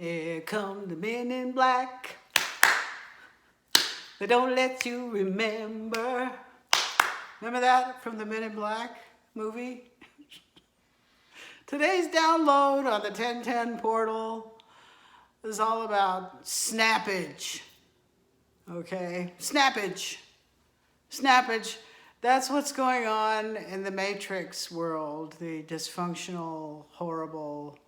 Here come the men in black. They don't let you remember. Remember that from the Men in Black movie? Today's download on the 1010 portal is all about snappage. Okay? Snappage. Snappage. That's what's going on in the Matrix world, the dysfunctional, horrible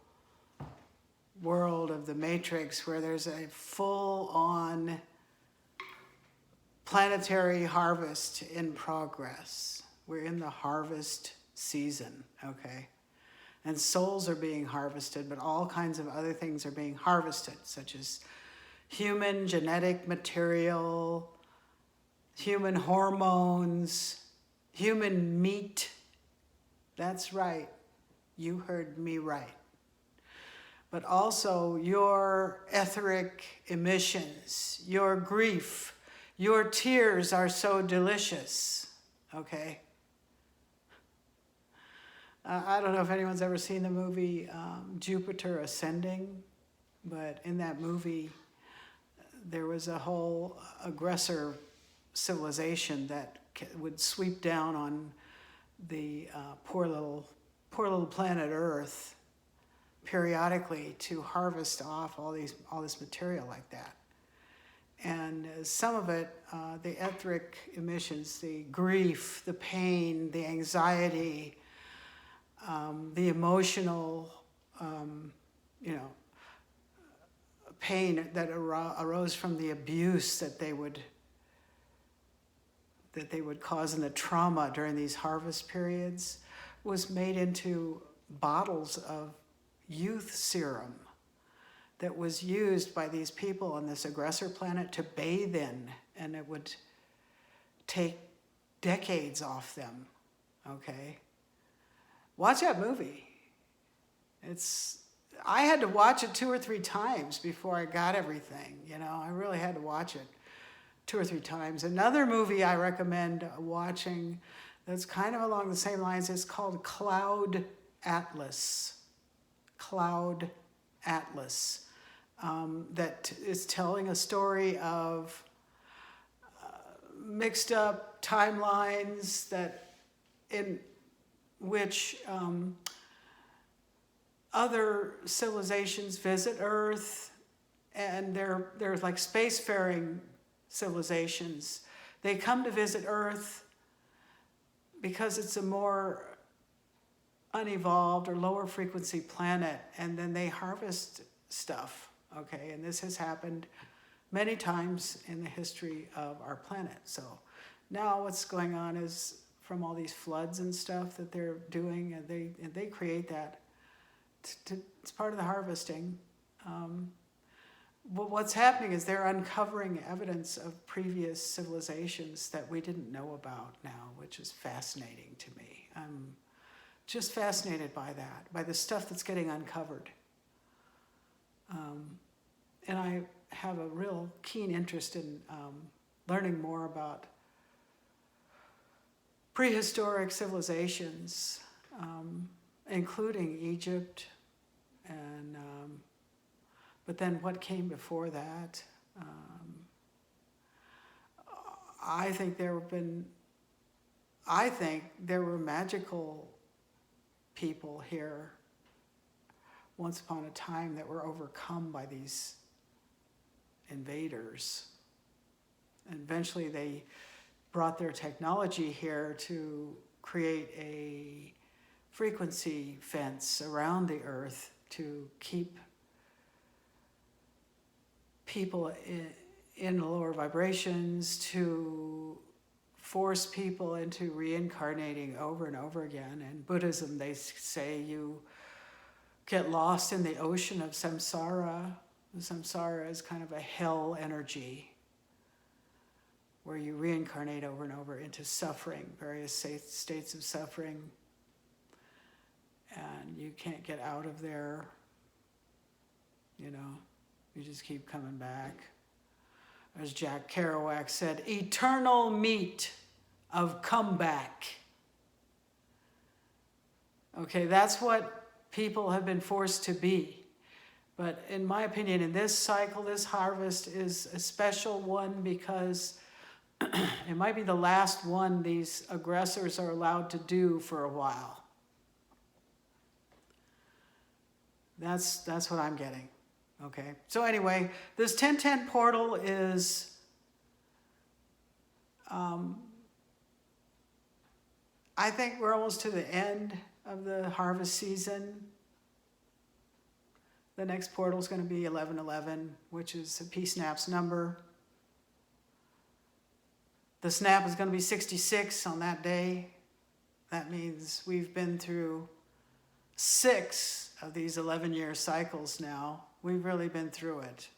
world of the Matrix, where there's a full-on planetary harvest in progress. We're in the harvest season, okay? And souls are being harvested, but all kinds of other things are being harvested, such as human genetic material, human hormones, human meat. That's right. You heard me right. But also your etheric emissions, your grief, your tears are so delicious, okay? I don't know if anyone's ever seen the movie Jupiter Ascending, but in that movie, there was a whole aggressor civilization that would sweep down on the poor little planet Earth periodically to harvest off all this material like that. And some of it, the etheric emissions, the grief, the pain, the anxiety, the emotional, pain that arose from the abuse that they would cause, and the trauma during these harvest periods, was made into bottles of youth serum that was used by these people on this aggressor planet to bathe in, and it would take decades off them, okay? Watch that movie. I had to watch it 2 or 3 times before I got everything, I really had to watch it 2 or 3 times. Another movie I recommend watching that's kind of along the same lines is called Cloud Atlas. Cloud Atlas. That is telling a story of mixed up timelines in which other civilizations visit Earth, and they're like spacefaring civilizations. They come to visit Earth because it's a more unevolved or lower frequency planet, and then they harvest stuff, okay? And this has happened many times in the history of our planet. So now what's going on is, from all these floods and stuff that they're doing, and they create that. It's part of the harvesting. But what's happening is they're uncovering evidence of previous civilizations that we didn't know about now, which is fascinating to me. I'm just fascinated by that, by the stuff that's getting uncovered. And I have a real keen interest in learning more about prehistoric civilizations, including Egypt, and but then what came before that. I think there were magical people here once upon a time that were overcome by these invaders. And eventually they brought their technology here to create a frequency fence around the Earth to keep people in lower vibrations, to force people into reincarnating over and over again. In Buddhism, they say you get lost in the ocean of samsara. Samsara is kind of a hell energy where you reincarnate over and over into suffering, various states of suffering, and you can't get out of there, you just keep coming back. As Jack Kerouac said, eternal meat of comeback. Okay, that's what people have been forced to be. But in my opinion, in this cycle, this harvest is a special one because it might be the last one these aggressors are allowed to do for a while. That's what I'm getting. Okay. So anyway, this 1010 portal is I think we're almost to the end of the harvest season. The next portal is going to be 1111, which is a P-SNAP's number. The snap is going to be 66 on that day. That means we've been through 6 of these 11-year cycles now. We've really been through it.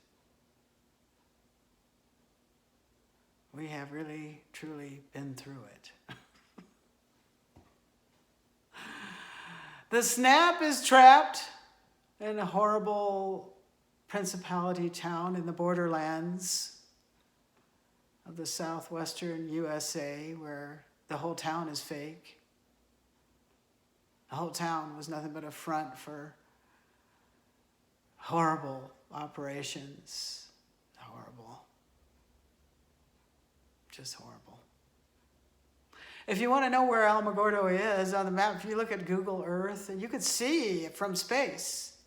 We have really, truly been through it. The snap is trapped in a horrible principality town in the borderlands of the southwestern USA, where the whole town is fake. The whole town was nothing but a front for horrible operations. Horrible. Just horrible. If you want to know where Alamogordo is on the map, if you look at Google Earth, you can see it from space.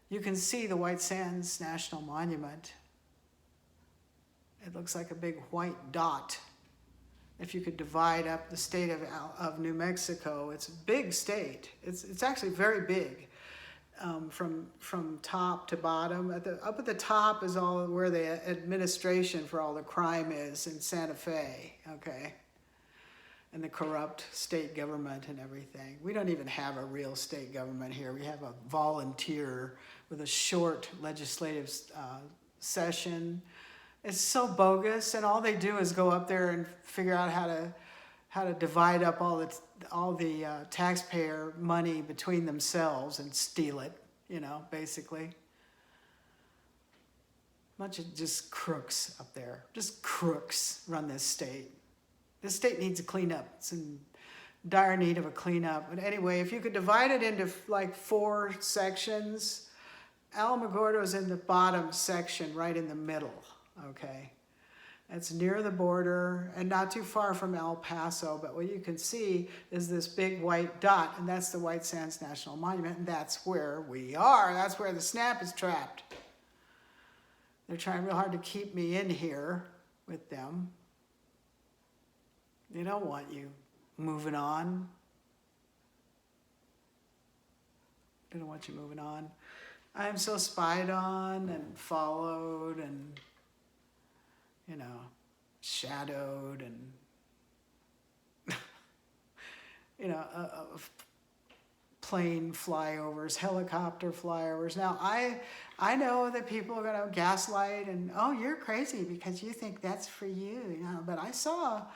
You can see the White Sands National Monument. It looks like a big white dot. If you could divide up the state of New Mexico, it's a big state. It's actually very big, from top to bottom. Up at the top is all where the administration for all the crime is in Santa Fe, okay? And the corrupt state government and everything. We don't even have a real state government here. We have a volunteer with a short legislative session. It's so bogus, and all they do is go up there and figure out how to divide up all the taxpayer money between themselves and steal it, basically. Bunch of just crooks up there. Just crooks run this state. This state needs a cleanup. It's in dire need of a cleanup. But anyway, if you could divide it into like 4 sections, Alamogordo is in the bottom section, right in the middle, okay? It's near the border and not too far from El Paso, but what you can see is this big white dot, and that's the White Sands National Monument, and that's where we are. That's where the snap is trapped. They're trying real hard to keep me in here with them. They don't want you moving on. They don't want you moving on. I am so spied on and followed and, shadowed and, plane flyovers, helicopter flyovers. Now, I know that people are going to gaslight and, oh, you're crazy because you think that's for you, but I saw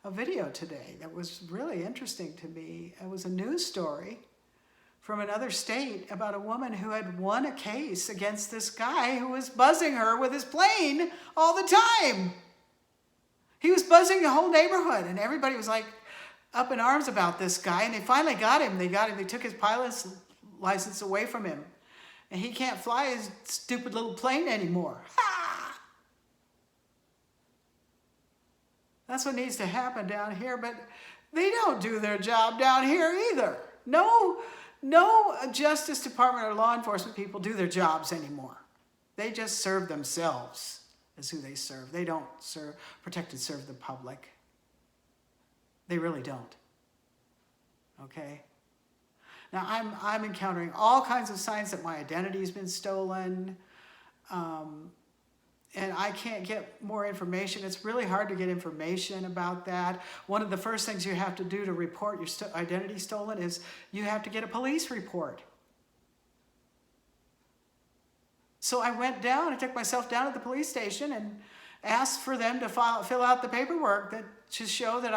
a video today that was really interesting to me. It was a news story from another state about a woman who had won a case against this guy who was buzzing her with his plane all the time. He was buzzing the whole neighborhood, and everybody was like up in arms about this guy, and they finally got him. They took his pilot's license away from him, and he can't fly his stupid little plane anymore. That's what needs to happen down here, but they don't do their job down here either. No Justice Department or law enforcement people do their jobs anymore. They just serve themselves as who they serve. They don't protect and serve the public. They really don't. Okay? Now, I'm encountering all kinds of signs that my identity has been stolen, and I can't get more information. It's really hard to get information about that. One of the first things you have to do to report your identity stolen is you have to get a police report. So I took myself down to the police station and asked for them to fill out the paperwork to show that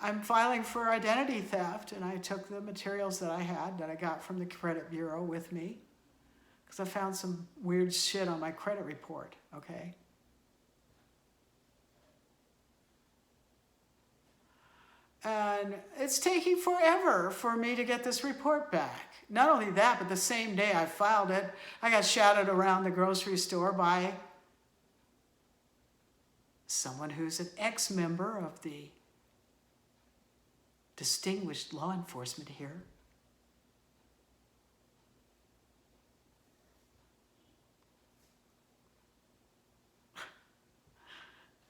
I'm filing for identity theft. And I took the materials that I got from the credit bureau with me, because I found some weird shit on my credit report, okay? And it's taking forever for me to get this report back. Not only that, but the same day I filed it, I got shouted around the grocery store by someone who's an ex-member of the distinguished law enforcement here.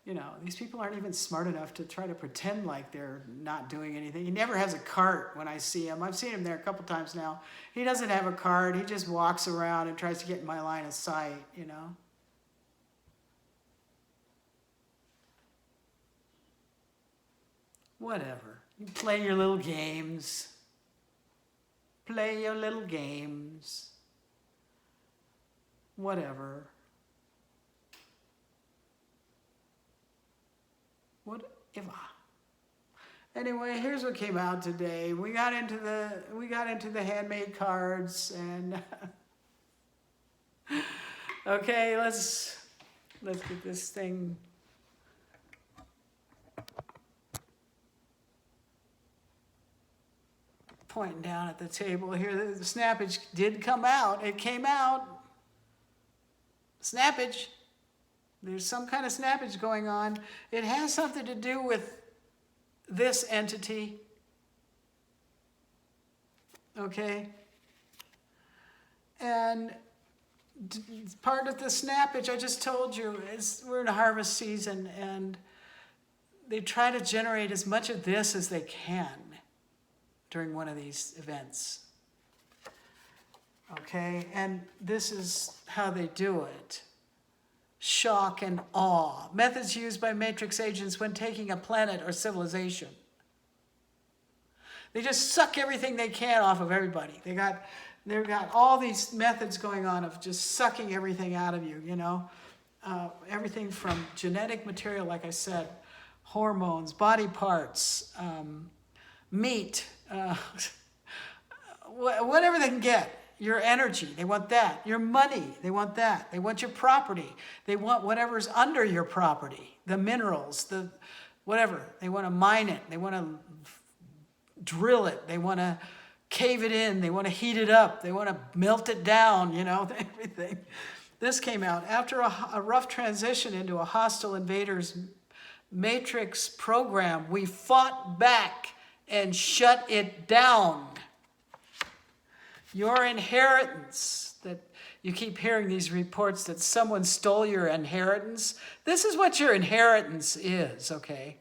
You know, these people aren't even smart enough to try to pretend like they're not doing anything. He never has a cart when I see him. I've seen him there a couple times now. He doesn't have a cart. He just walks around and tries to get in my line of sight, you know. Whatever. You play your little games. Play your little games. Whatever. Whatever. Anyway, here's what came out today. We got into the handmade cards, and okay, let's get this thing. Pointing down at the table here, the snappage did come out. It came out. Snappage. There's some kind of snappage going on. It has something to do with this entity. Okay? And part of the snappage, I just told you, is we're in a harvest season, and they try to generate as much of this as they can during one of these events. Okay? And this is how they do it. Shock and awe. Methods used by matrix agents when taking a planet or civilization. They just suck everything they can off of everybody. They've got all these methods going on of just sucking everything out of you, you know. Everything from genetic material, like I said, hormones, body parts, meat, whatever they can get. Your energy, they want that. Your money, they want that. They want your property. They want whatever's under your property, the minerals, the whatever. They want to mine it. They want to drill it. They want to cave it in. They want to heat it up. They want to melt it down, you know, everything. This came out after a rough transition into a hostile invaders matrix program. We fought back and shut it down. Your inheritance, that you keep hearing these reports that someone stole your inheritance. This is what your inheritance is, okay?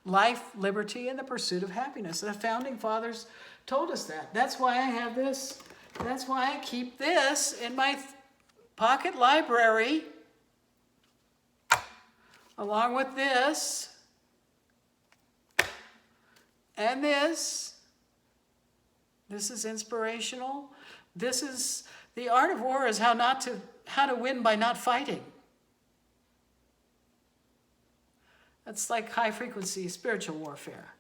Life, liberty, and the pursuit of happiness. The founding fathers told us that. That's why I have this. That's why I keep this in my pocket library, along with this and this. This is inspirational. This is the art of war, is how to win by not fighting. That's like high frequency spiritual warfare.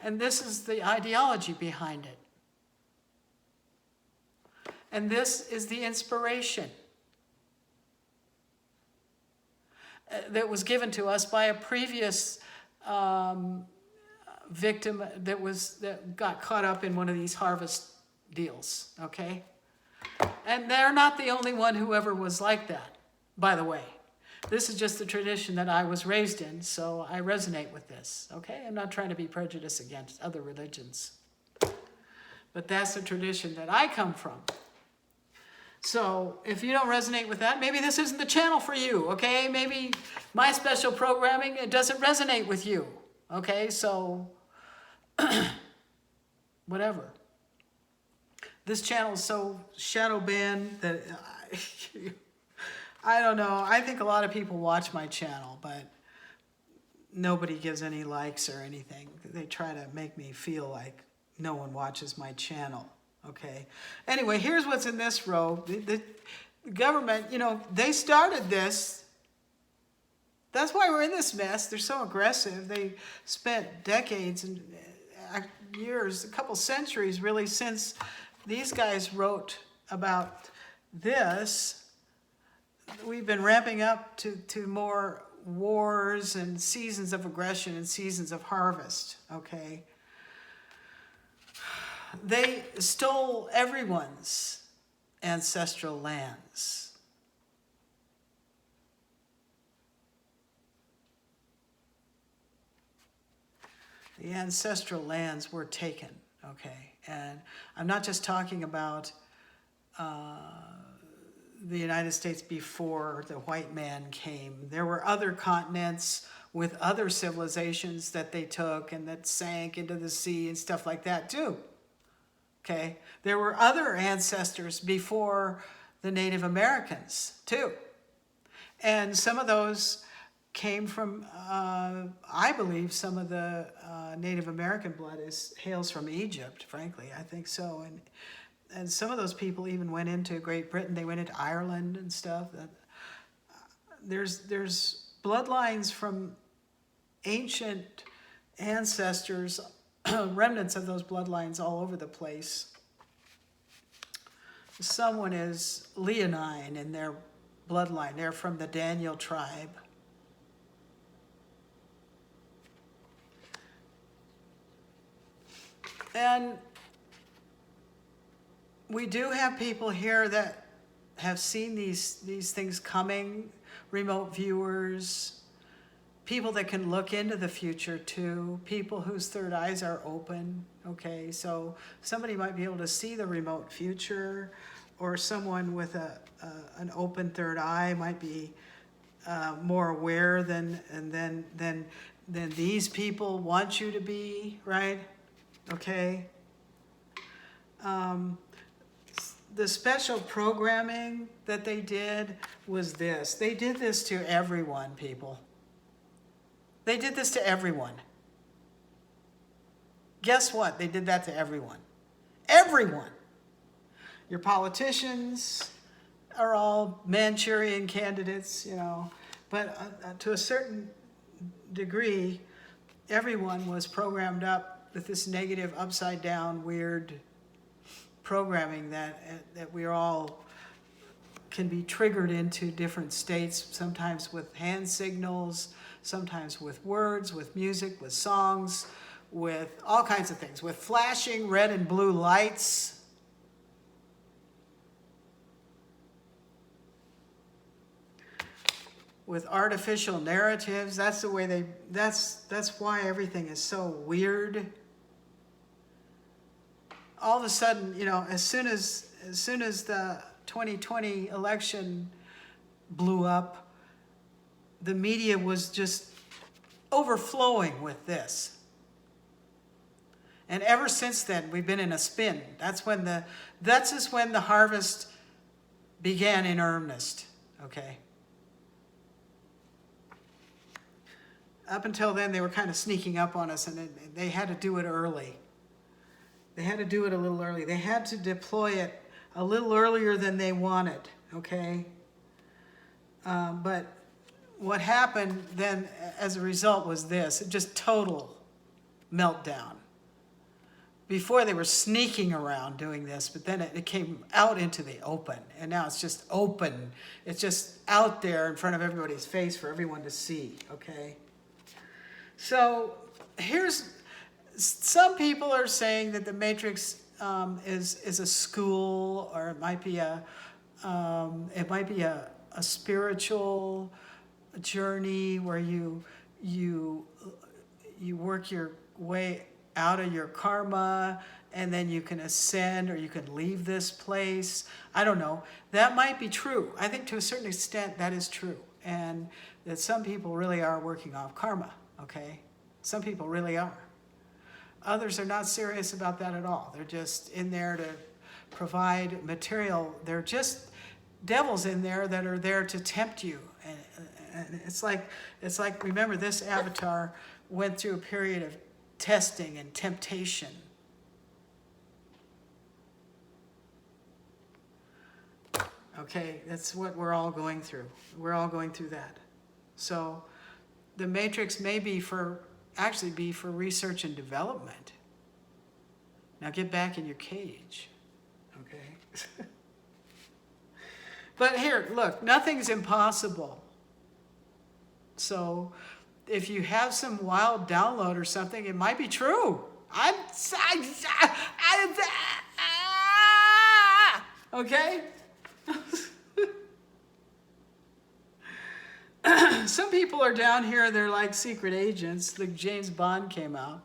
And this is the ideology behind it. And this is the inspiration that was given to us by a previous victim that got caught up in one of these harvest deals, okay? And they're not the only one who ever was like that, by the way. This is just the tradition that I was raised in, so I resonate with this, okay? I'm not trying to be prejudiced against other religions. But that's the tradition that I come from. So if you don't resonate with that, maybe this isn't the channel for you, okay? Maybe my special programming, it doesn't resonate with you, okay? So whatever. This channel is so shadow banned that I don't know. I think a lot of people watch my channel, but nobody gives any likes or anything. They try to make me feel like no one watches my channel, okay? Anyway, here's what's in this row. The government, you know, they started this. That's why we're in this mess. They're so aggressive. They spent decades and years, a couple centuries really, since these guys wrote about this. We've been ramping up to more wars and seasons of aggression and seasons of harvest, okay? They stole everyone's ancestral lands. The ancestral lands were taken, okay? And I'm not just talking about the United States before the white man came. There were other continents with other civilizations that they took and that sank into the sea and stuff like that too, okay? There were other ancestors before the Native Americans too. And some of those came from, I believe some of the Native American blood hails from Egypt, frankly, I think so. And some of those people even went into Great Britain, they went into Ireland and stuff. There's bloodlines from ancient ancestors, remnants of those bloodlines all over the place. Someone is Leonine in their bloodline. They're from the Daniel tribe. And we do have people here that have seen these things coming, remote viewers, people that can look into the future too, people whose third eyes are open, okay? So somebody might be able to see the remote future, or someone with an open third eye might be more aware than these people want you to be, right? Okay? The special programming that they did was this. They did this to everyone, people. They did this to everyone. Guess what? They did that to everyone. Everyone. Your politicians are all Manchurian candidates, you know. But to a certain degree, everyone was programmed up with this negative, upside down, weird programming that we all can be triggered into different states, sometimes with hand signals, sometimes with words, with music, with songs, with all kinds of things, with flashing red and blue lights. With artificial narratives. That's the way that's why everything is so weird. All of a sudden, you know, as soon as the 2020 election blew up, the media was just overflowing with this. And ever since then, we've been in a spin. That's just when the harvest began in earnest, okay? Up until then, they were kind of sneaking up on us, and they had to do it early. They had to do it a little early. They had to deploy it a little earlier than they wanted, okay? But what happened then as a result was this, just total meltdown. Before they were sneaking around doing this, but then it came out into the open, and now it's just open. It's just out there in front of everybody's face for everyone to see, okay? So some people are saying that the Matrix is a school, or it might be a spiritual journey where you work your way out of your karma, and then you can ascend, or you can leave this place. I don't know. That might be true. I think to a certain extent that is true, and that some people really are working off karma, okay? Some people really are. Others are not serious about that at all. They're just in there to provide material. They're just devils in there that are there to tempt you. And it's like, remember, this avatar went through a period of testing and temptation. Okay, that's what we're all going through. We're all going through that. So the Matrix may actually be for research and development. Now get back in your cage, okay? But here, look, nothing's impossible. So if you have some wild download or something, it might be true. I Okay? Some people are down here, they're like secret agents. Like James Bond came out.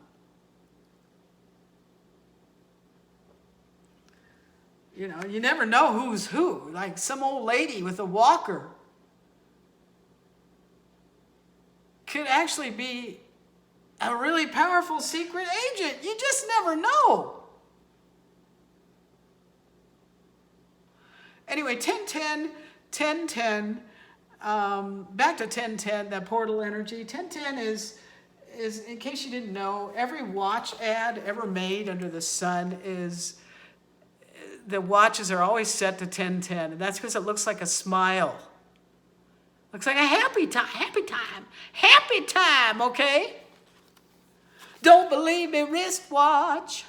You know, you never know who's who. Like some old lady with a walker could actually be a really powerful secret agent. You just never know. Anyway, 1010, 1010, back to 1010, that portal energy. 1010 is, in case you didn't know, every watch ad ever made under the sun is, the watches are always set to 1010, and that's because it looks like a smile. Looks like a happy time, happy time, happy time, okay? Don't believe me, wristwatch.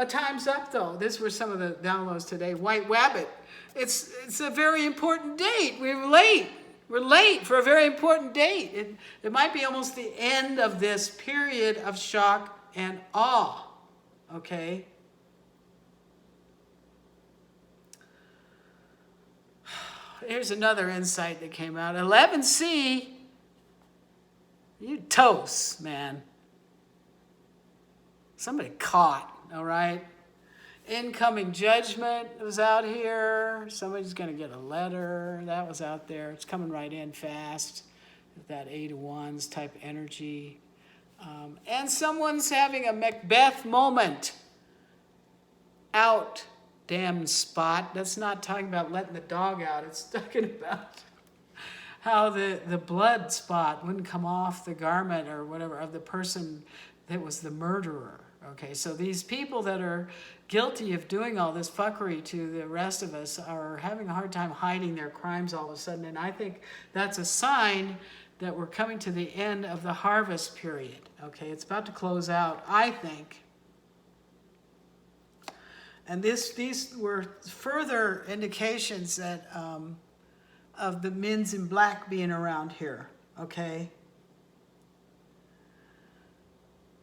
Time's up, though. These were some of the downloads today. White Wabbit. It's a very important date. We're late. We're late for a very important date. It might be almost the end of this period of shock and awe. Okay? Here's another insight that came out. 11C, you toast, man. Somebody caught, all right? Incoming judgment was out here. Somebody's going to get a letter. That was out there. It's coming right in fast. That 8 of Wands type energy. And someone's having a Macbeth moment. Out, damn spot. That's not talking about letting the dog out. It's talking about how the blood spot wouldn't come off the garment or whatever of the person that was the murderer. Okay, so these people that are guilty of doing all this fuckery to the rest of us are having a hard time hiding their crimes all of a sudden. And I think that's a sign that we're coming to the end of the harvest period. Okay, it's about to close out, I think. And these were further indications that of the men's in black being around here, okay?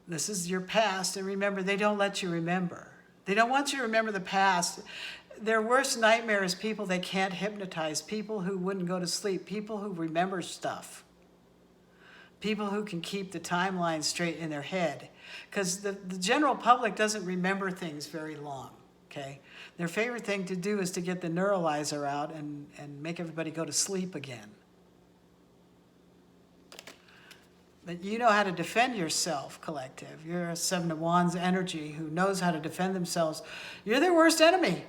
This is your past, and remember, they don't let you remember. They don't want you to remember the past. Their worst nightmare is people they can't hypnotize, people who wouldn't go to sleep, people who remember stuff, people who can keep the timeline straight in their head. Because the general public doesn't remember things very long, okay? Their favorite thing to do is to get the neuralizer out and make everybody go to sleep again. But you know how to defend yourself, collective. You're a 7 of Wands energy who knows how to defend themselves. You're their worst enemy.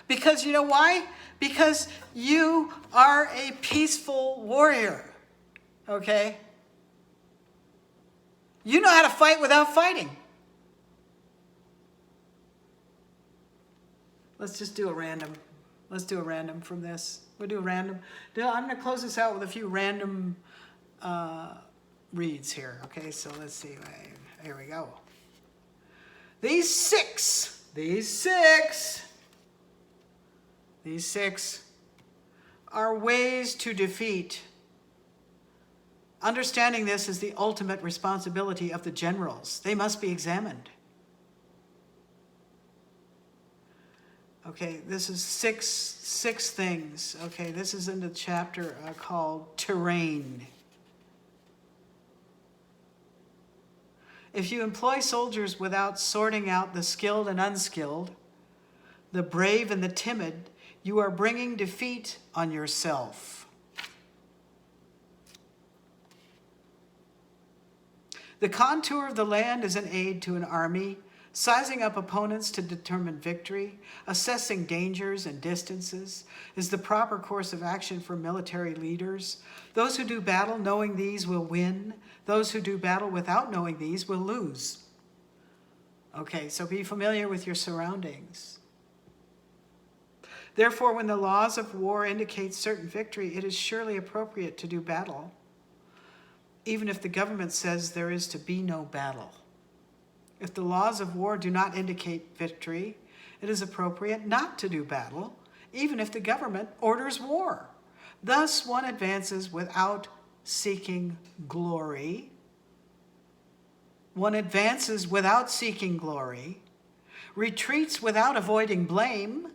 Because you know why? Because you are a peaceful warrior, okay? You know how to fight without fighting. Let's just do a random. Let's do a random from this. We'll do a random. I'm going to close this out with a few random reads here. Okay, so let's see. Here we go. These six are ways to defeat. Understanding this is the ultimate responsibility of the generals. They must be examined. Okay, this is six things. Okay, this is in the chapter called Terrain. If you employ soldiers without sorting out the skilled and unskilled, the brave and the timid, you are bringing defeat on yourself. The contour of the land is an aid to an army, sizing up opponents to determine victory, assessing dangers and distances is the proper course of action for military leaders. Those who do battle knowing these will win. Those who do battle without knowing these will lose. Okay, so be familiar with your surroundings. Therefore, when the laws of war indicate certain victory, it is surely appropriate to do battle, even if the government says there is to be no battle. If the laws of war do not indicate victory, it is appropriate not to do battle, even if the government orders war. Thus, one advances without seeking glory, One advances without seeking glory, retreats without avoiding blame,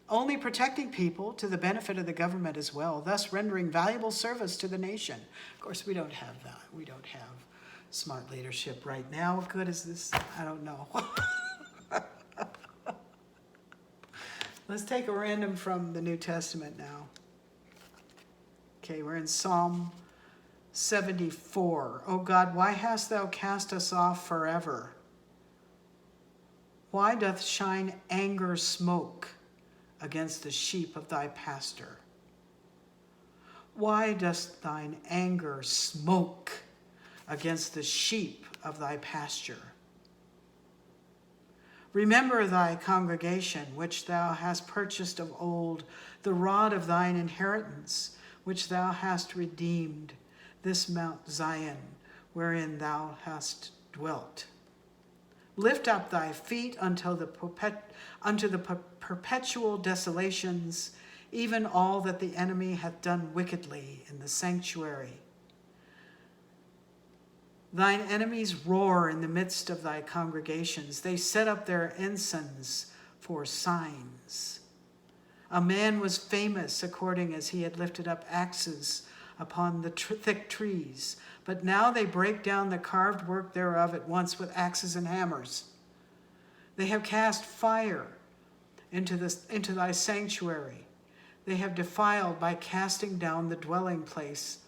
only protecting people to the benefit of the government as well, thus rendering valuable service to the nation. Of course, we don't have that. We don't have smart leadership right now. What good is this? I don't know. Let's take a random from the New Testament now. Okay, we're in Psalm 74. O God, why hast thou cast us off forever? Why doth shine anger smoke against the sheep of thy pasture? Why doth thine anger smoke against the sheep of thy pasture? Remember thy congregation, which thou hast purchased of old, the rod of thine inheritance, which thou hast redeemed, this Mount Zion, wherein thou hast dwelt. Lift up thy feet unto the perpetual desolations, even all that the enemy hath done wickedly in the sanctuary. Thine enemies roar in the midst of thy congregations. They set up their ensigns for signs. A man was famous according as he had lifted up axes upon the thick trees. But now they break down the carved work thereof at once with axes and hammers. They have cast fire into thy sanctuary. They have defiled by casting down the dwelling place,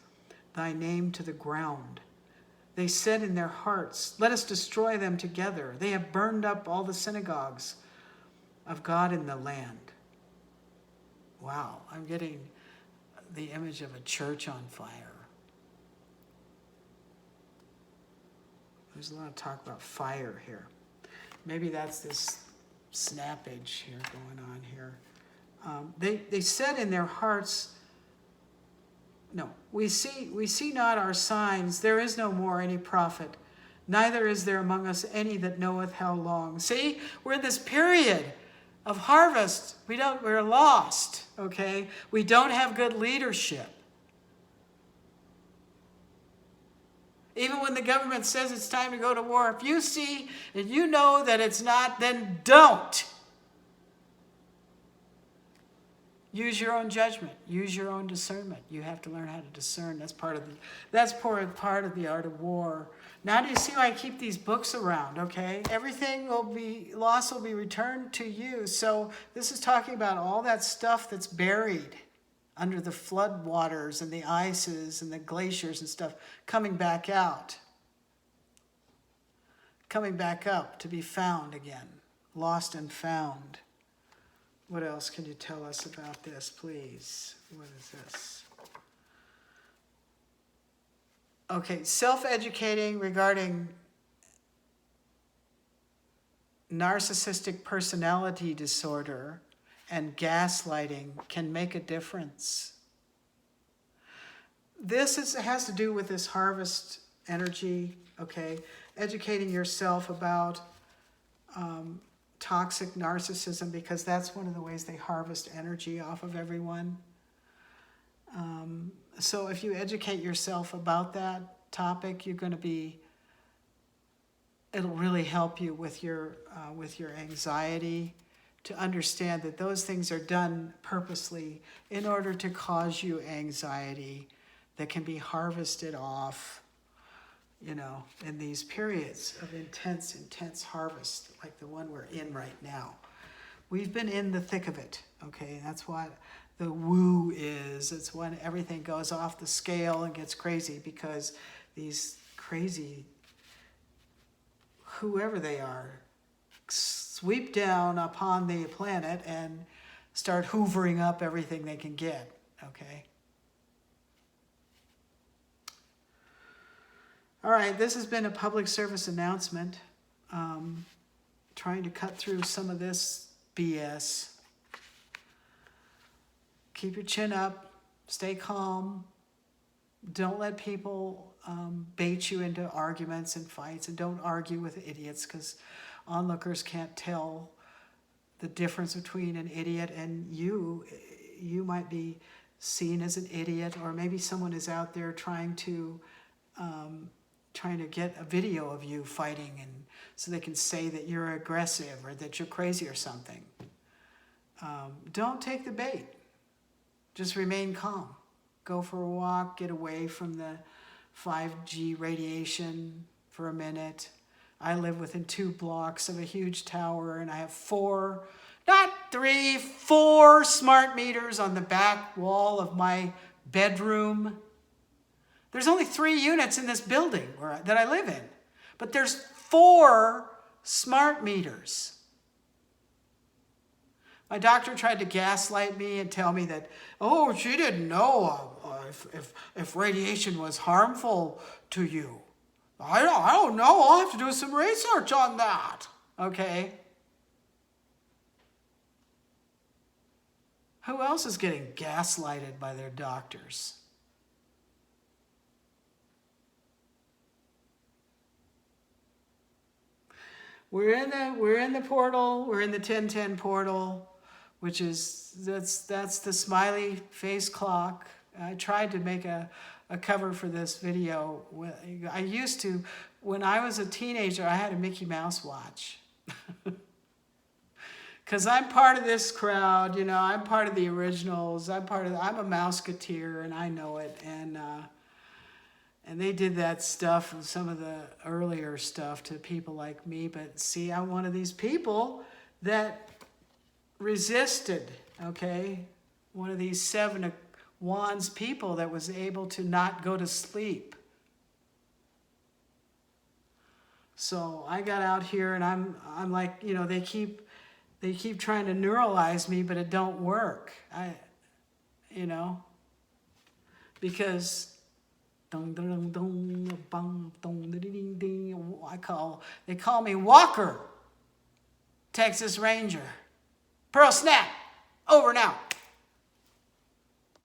thy name to the ground. They said in their hearts, let us destroy them together. They have burned up all the synagogues of God in the land. Wow, I'm getting the image of a church on fire. There's a lot of talk about fire here. Maybe that's this snappage here going on here. They said in their hearts, no, we see not our signs. There is no more any prophet. Neither is there among us any that knoweth how long. See, we're in this period of harvest. We're lost, okay? We don't have good leadership. Even when the government says it's time to go to war, if you see and you know that it's not, then don't. Use your own judgment. Use your own discernment. You have to learn how to discern. That's part of the art of war. Now do you see why I keep these books around, okay? Everything loss will be returned to you. So this is talking about all that stuff that's buried under the flood waters and the ices and the glaciers and stuff coming back out. Coming back up to be found again. Lost and found. What else can you tell us about this, please? What is this? Okay, self-educating regarding narcissistic personality disorder and gaslighting can make a difference. This has to do with this harvest energy, okay? Educating yourself about toxic narcissism, because that's one of the ways they harvest energy off of everyone. So if you educate yourself about that topic, it'll really help you with your anxiety, to understand that those things are done purposely in order to cause you anxiety that can be harvested off, in these periods of intense harvest, like the one we're in right now. We've been in the thick of it, okay? That's what the woo is. It's when everything goes off the scale and gets crazy, because these crazy, whoever they are, sweep down upon the planet and start hoovering up everything they can get, okay? All right, this has been a public service announcement, trying to cut through some of this BS. Keep your chin up, stay calm. Don't let people bait you into arguments and fights, and don't argue with idiots, because onlookers can't tell the difference between an idiot and you. You might be seen as an idiot, or maybe someone is out there trying to trying to get a video of you fighting, and so they can say that you're aggressive or that you're crazy or something. Don't take the bait. Just remain calm. Go for a walk, get away from the 5G radiation for a minute. I live within 2 blocks of a huge tower, and I have 4, not 3, 4 smart meters on the back wall of my bedroom. There's only 3 units in this building that I live in, but there's 4 smart meters. My doctor tried to gaslight me and tell me that, oh, she didn't know if radiation was harmful to you. I don't know. I'll have to do some research on that. Okay. Who else is getting gaslighted by their doctors? We're in the portal. We're in the 1010 portal, which is that's the smiley face clock. I tried to make a cover for this video. I used to, when I was a teenager, I had a Mickey Mouse watch. Because I'm part of this crowd, you know, I'm part of the originals. I'm a Mouseketeer, and I know it. And they did that stuff, some of the earlier stuff, to people like me. But see, I'm one of these people that resisted, okay? One of these 7 of Wands people that was able to not go to sleep. So I got out here, and I'm like, you know, they keep trying to neuralize me, but it don't work. You know, because they call me Walker, Texas Ranger. Pearl Snap, over and out.